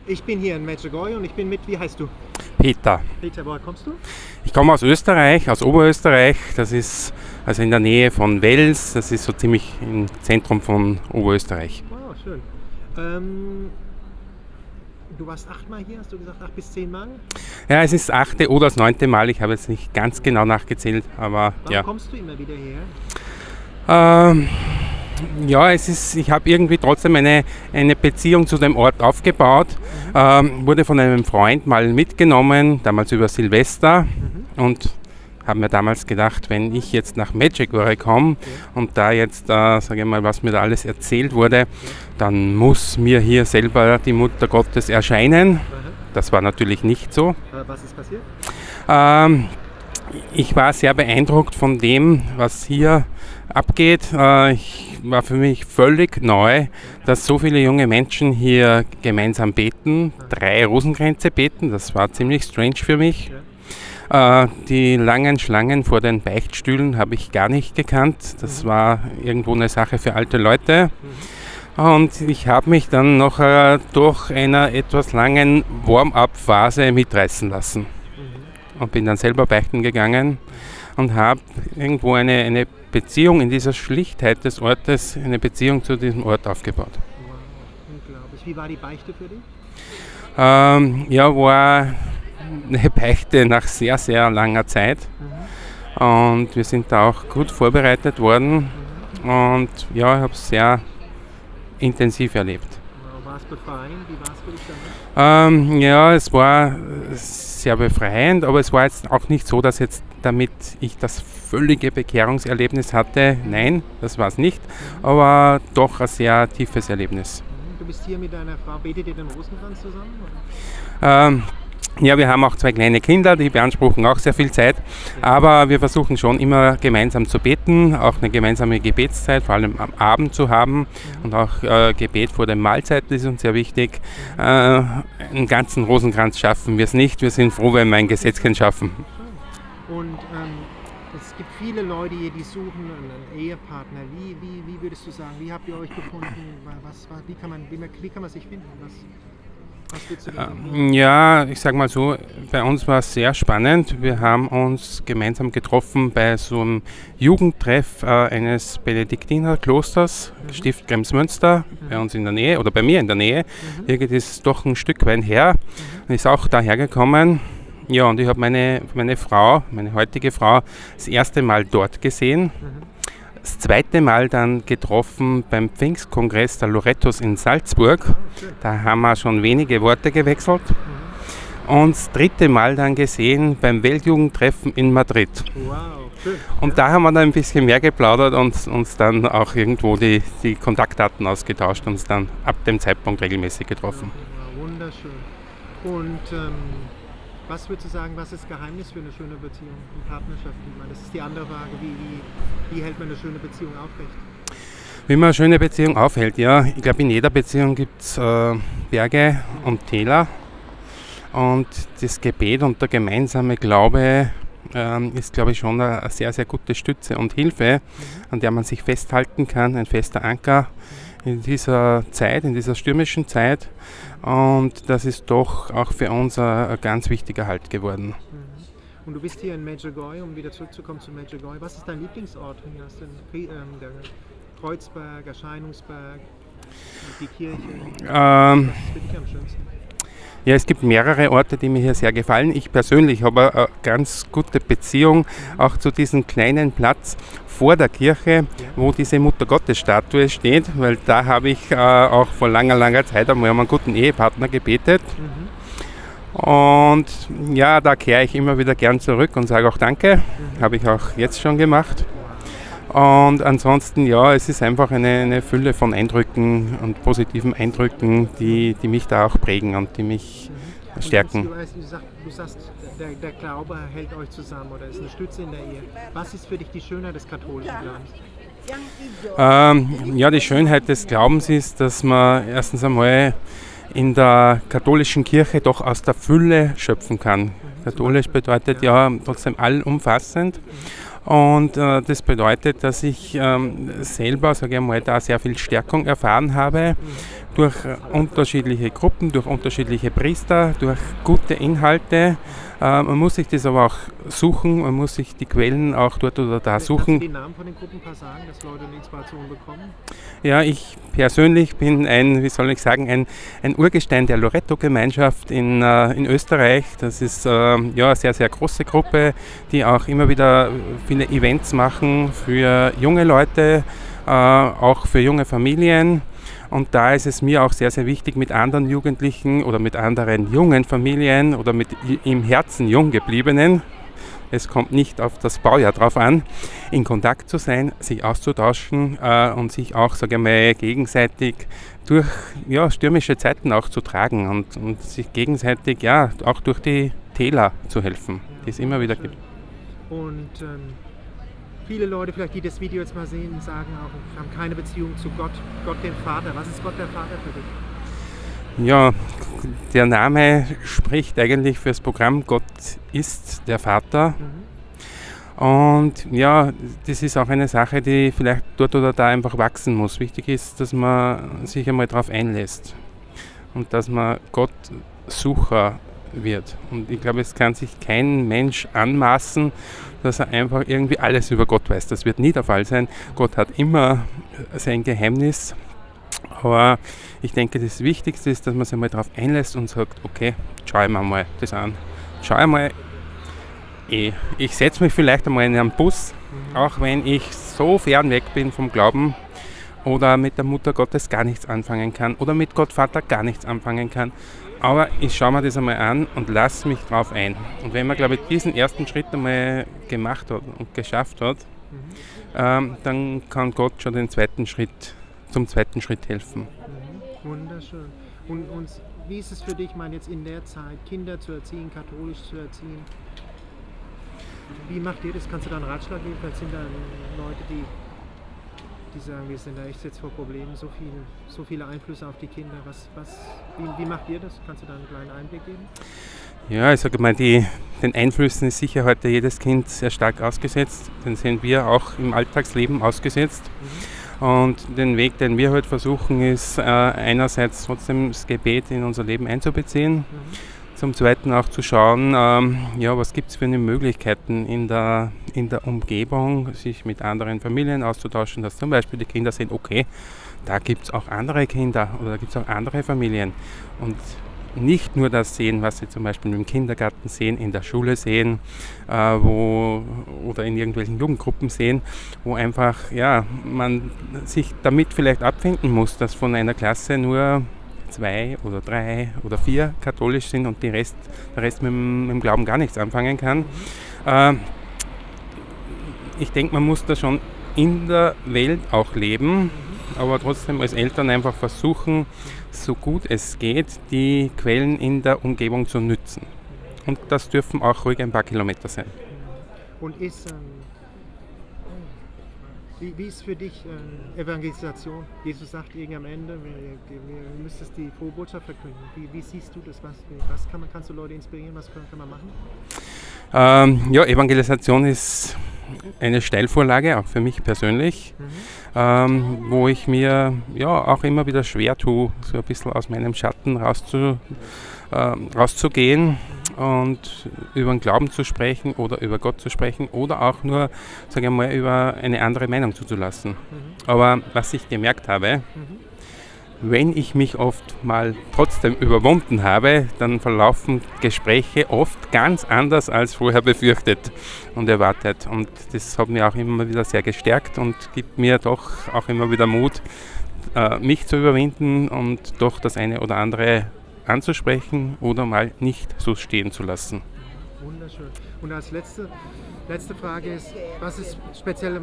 Ich bin hier in Medjugorje und ich bin mit, wie heißt du? Peter. Peter, woher kommst du? Ich komme aus Österreich, aus Oberösterreich. Das ist also in der Nähe von Wels. Das ist so ziemlich im Zentrum von Oberösterreich. Wow, schön. Du warst 8-mal hier, hast du gesagt, 8 bis 10 Mal? Ja, es ist das 8. oder das 9. Mal. Ich habe jetzt nicht ganz genau nachgezählt, aber Warum ja. kommst du immer wieder hierher? Ja, ich habe irgendwie trotzdem eine Beziehung zu dem Ort aufgebaut. Wurde von einem Freund mal mitgenommen, damals über Silvester. Und habe mir damals gedacht, wenn ich jetzt nach Medjugorje komme und da jetzt, sage ich mal, was mir da alles erzählt wurde, dann muss mir hier selber die Mutter Gottes erscheinen. Das war natürlich nicht so. Was ist passiert? Ich war sehr beeindruckt von dem, was hier abgeht. Ich war für mich völlig neu, dass so viele junge Menschen hier gemeinsam beten, 3 Rosenkränze beten. Das war ziemlich strange für mich. Die langen Schlangen vor den Beichtstühlen habe ich gar nicht gekannt. Das war irgendwo eine Sache für alte Leute. Und ich habe mich dann noch durch einer etwas langen Warm-up-Phase mitreißen lassen. Und bin dann selber beichten gegangen und habe irgendwo eine Beziehung in dieser Schlichtheit des Ortes, eine Beziehung zu diesem Ort aufgebaut. Wow, unglaublich. Wie war die Beichte für dich? Ja, war eine Beichte nach sehr, sehr langer Zeit. Und wir sind da auch gut vorbereitet worden. Und ja, ich habe es sehr intensiv erlebt. Wow, war es befreiend? Wie war es für dich damit? Ja, es war sehr befreiend, aber es war jetzt auch nicht so, dass jetzt damit ich das völlige Bekehrungserlebnis hatte. Nein, das war es nicht, aber doch ein sehr tiefes Erlebnis. Du bist hier mit deiner Frau, betet ihr den Rosenkranz zusammen? Oder? Ja, wir haben auch 2 kleine Kinder, die beanspruchen auch sehr viel Zeit, aber wir versuchen schon immer gemeinsam zu beten, auch eine gemeinsame Gebetszeit, vor allem am Abend zu haben und auch Gebet vor den Mahlzeiten ist uns sehr wichtig. Einen ganzen Rosenkranz schaffen wir es nicht, wir sind froh, wenn wir ein Gesetzchen schaffen. Und es gibt viele Leute hier, die suchen einen Ehepartner. Wie würdest du sagen, wie habt ihr euch gefunden? Wie kann man sich finden? Was würdest du denn sagen? Ja, ich sag mal so, bei uns war es sehr spannend. Wir haben uns gemeinsam getroffen bei so einem Jugendtreff eines Benediktinerklosters, Stift Kremsmünster, bei uns in der Nähe oder bei mir in der Nähe. Irgendwie ist es doch ein Stück weit her und ist auch daher gekommen. Ja, und ich habe meine Frau, meine heutige Frau, das erste Mal dort gesehen. Das zweite Mal dann getroffen beim Pfingstkongress der Lorettos in Salzburg. Da haben wir schon wenige Worte gewechselt. Und das dritte Mal dann gesehen beim Weltjugendtreffen in Madrid. Wow, schön. Und da haben wir dann ein bisschen mehr geplaudert und uns dann auch irgendwo die Kontaktdaten ausgetauscht und uns dann ab dem Zeitpunkt regelmäßig getroffen. Ja, wunderschön. Und was würdest du sagen, was ist das Geheimnis für eine schöne Beziehung und Partnerschaft? Ich meine, das ist die andere Frage, wie hält man eine schöne Beziehung aufrecht? Wie man eine schöne Beziehung aufhält, ja, ich glaube in jeder Beziehung gibt es Berge und Täler und das Gebet und der gemeinsame Glaube ist, glaube ich, schon eine sehr, sehr gute Stütze und Hilfe, an der man sich festhalten kann, ein fester Anker in dieser Zeit, in dieser stürmischen Zeit. Und das ist doch auch für uns ein ganz wichtiger Halt geworden. Und du bist hier in Medjugorje, um wieder zurückzukommen zu Medjugorje. Was ist dein Lieblingsort? Hier hast du der Kreuzberg, Erscheinungsberg, die Kirche. Was ist für dich am schönsten? Ja, es gibt mehrere Orte, die mir hier sehr gefallen. Ich persönlich habe eine ganz gute Beziehung auch zu diesem kleinen Platz vor der Kirche, wo diese Mutter-Gottes-Statue steht, weil da habe ich auch vor langer, langer Zeit einmal um einen guten Ehepartner gebetet. Und ja, da kehre ich immer wieder gern zurück und sage auch Danke. Habe ich auch jetzt schon gemacht. Und ansonsten, ja, es ist einfach eine Fülle von Eindrücken und positiven Eindrücken, die mich da auch prägen und die mich stärken. Du sagst, der Glaube hält euch zusammen oder ist eine Stütze in der Ehe. Was ist für dich die Schönheit des katholischen Glaubens? Ja, die Schönheit des Glaubens ist, dass man erstens einmal in der katholischen Kirche doch aus der Fülle schöpfen kann. Katholisch bedeutet ja trotzdem allumfassend. Und das bedeutet, dass ich selber, sage ich mal, da sehr viel Stärkung erfahren habe durch unterschiedliche Gruppen, durch unterschiedliche Priester, durch gute Inhalte. Man muss sich das aber auch suchen, man muss sich die Quellen auch dort oder da suchen. Kannst du die Namen von den Gruppen ein paar sagen, dass Leute eine Inspiration bekommen? Ja, ich persönlich bin ein Urgestein der Loretto-Gemeinschaft in Österreich. Das ist eine sehr, sehr große Gruppe, die auch immer wieder viele Events machen für junge Leute, auch für junge Familien. Und da ist es mir auch sehr, sehr wichtig, mit anderen Jugendlichen oder mit anderen jungen Familien oder mit im Herzen jung gebliebenen, es kommt nicht auf das Baujahr drauf an, in Kontakt zu sein, sich auszutauschen und sich auch, sage ich mal, gegenseitig durch stürmische Zeiten auch zu tragen und sich gegenseitig auch durch die Täler zu helfen, die es immer wieder gibt. Und viele Leute, vielleicht die das Video jetzt mal sehen, sagen auch, haben keine Beziehung zu Gott, Gott dem Vater. Was ist Gott der Vater für dich? Ja, der Name spricht eigentlich für das Programm Gott ist der Vater. Und ja, das ist auch eine Sache, die vielleicht dort oder da einfach wachsen muss. Wichtig ist, dass man sich einmal darauf einlässt und dass man Gottsucher wird. Und ich glaube, es kann sich kein Mensch anmaßen, dass er einfach irgendwie alles über Gott weiß. Das wird nie der Fall sein. Gott hat immer sein Geheimnis. Aber ich denke, das Wichtigste ist, dass man sich mal darauf einlässt und sagt, okay, schau ich mir mal das an. Schau ich mal, ich setze mich vielleicht einmal in einen Bus, auch wenn ich so fern weg bin vom Glauben oder mit der Mutter Gottes gar nichts anfangen kann oder mit Gott Vater gar nichts anfangen kann. Aber ich schaue mir das einmal an und lasse mich drauf ein. Und wenn man, glaube ich, diesen ersten Schritt einmal gemacht hat und geschafft hat, dann kann Gott schon zum zweiten Schritt helfen. Wunderschön. Und wie ist es für dich, jetzt in der Zeit, Kinder zu erziehen, katholisch zu erziehen? Wie macht ihr das? Kannst du da einen Ratschlag geben? Vielleicht sind da Leute, die sagen, wir sind da echt jetzt vor Problemen, so viele Einflüsse auf die Kinder. Wie macht ihr das? Kannst du da einen kleinen Einblick geben? Ja, ich sage mal, den Einflüssen ist sicher heute jedes Kind sehr stark ausgesetzt. Den sind wir auch im Alltagsleben ausgesetzt. Und den Weg, den wir heute versuchen, ist einerseits trotzdem das Gebet in unser Leben einzubeziehen. Zum Zweiten auch zu schauen, was gibt es für eine Möglichkeiten in der Umgebung, sich mit anderen Familien auszutauschen, dass zum Beispiel die Kinder sehen, okay, da gibt es auch andere Kinder oder da gibt es auch andere Familien. Und nicht nur das sehen, was sie zum Beispiel im Kindergarten sehen, in der Schule sehen oder in irgendwelchen Jugendgruppen sehen, wo einfach man sich damit vielleicht abfinden muss, dass von einer Klasse nur 2 oder 3 oder 4 katholisch sind und der Rest mit dem Glauben gar nichts anfangen kann. Ich denke, man muss da schon in der Welt auch leben, aber trotzdem als Eltern einfach versuchen, so gut es geht, die Quellen in der Umgebung zu nützen. Und das dürfen auch ruhig ein paar Kilometer sein. Und wie ist für dich Evangelisation? Jesus sagt irgendwann am Ende, wir müssen die frohe Botschaft verkünden. Wie siehst du das? Kannst du Leute inspirieren? Was kann man machen? Evangelisation ist eine Steilvorlage, auch für mich persönlich, wo ich mir auch immer wieder schwer tue, so ein bisschen aus meinem Schatten rauszugehen und über den Glauben zu sprechen oder über Gott zu sprechen oder auch nur, sage ich mal, über eine andere Meinung zuzulassen. Aber was ich gemerkt habe, wenn ich mich oft mal trotzdem überwunden habe, dann verlaufen Gespräche oft ganz anders als vorher befürchtet und erwartet. Und das hat mich auch immer wieder sehr gestärkt und gibt mir doch auch immer wieder Mut, mich zu überwinden und doch das eine oder andere anzusprechen oder mal nicht so stehen zu lassen. Wunderschön. Und als letzte Frage ist, was ist speziell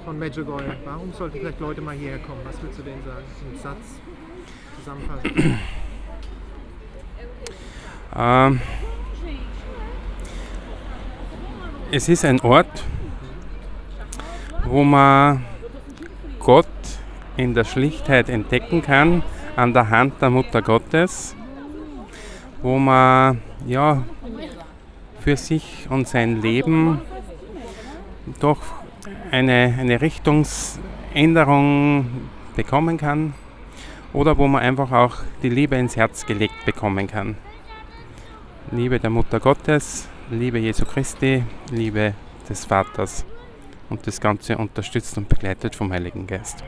von Medjugorje? Warum sollten vielleicht Leute mal hierher kommen? Was würdest du denen sagen? Ein Satz zusammenfassen. Es ist ein Ort, wo man Gott in der Schlichtheit entdecken kann, an der Hand der Mutter Gottes, wo man für sich und sein Leben doch eine Richtungsänderung bekommen kann oder wo man einfach auch die Liebe ins Herz gelegt bekommen kann. Liebe der Mutter Gottes, Liebe Jesu Christi, Liebe des Vaters und das Ganze unterstützt und begleitet vom Heiligen Geist.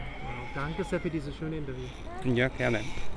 Danke sehr für dieses schöne Interview. Ja, gerne.